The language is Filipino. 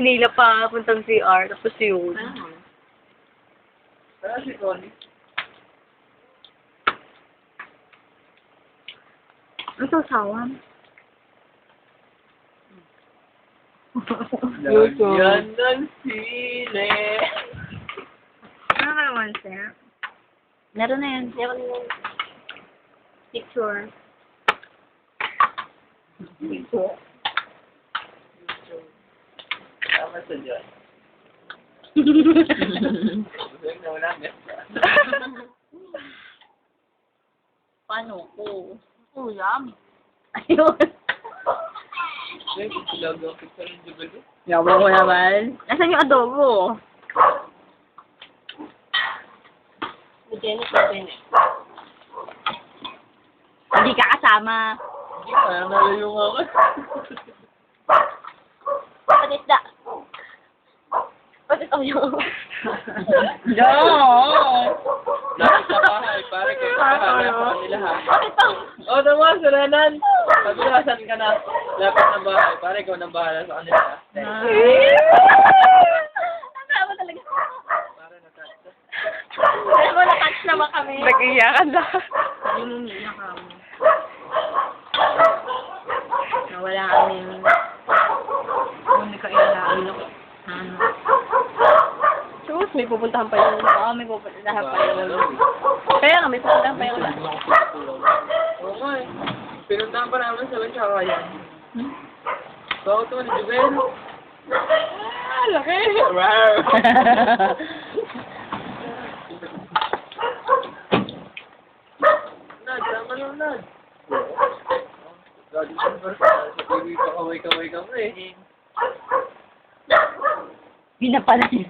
Maynila pa, puntang CR, tapos yun. Kaya si Connie. Ang sasawan. Yan ng sile. Ano ka naman, sir? Meron na yan. Meron na yan. Picture. Picture. Tama sa Diyos. Busog na wala nga. Paano ko? Ulam. Ayun. Ay, logo ang picture ng Jubilee. Yawa ko naman. Nasaan yung adobo? Jenny pa rin eh. Hindi ka kasama. Hindi ka, nalayo nga ako. Patisda. Patis ako yung... No! Lahat sa bahay, pare ko sa bahay sa kanila ha. Bakit to? O, tama, suranan. Pagulasan ka na. Lapit na bahay, pare ko nang bahala sa kanila ha. Ang tama talaga. Para na-touch na. Alam mo, na-touch naman kami. Nag-iyakan na. Hindi mo umiiyak kami. Nawala kami. Hindi ka ilalagin ako. Ano? Sus, may pupuntahan pa yun. Oo, may pupuntahan pa yun. Kaya nga, may pupuntahan pa yun. Oo nga eh. Pinuntahan pa namin sa Lanchakayan. Bakit naman, Jubel? Ah, laki! Wow! Nad, tama lang, Nad. Lagi sa TV pa kaway-kaway kami eh. Binapala yun.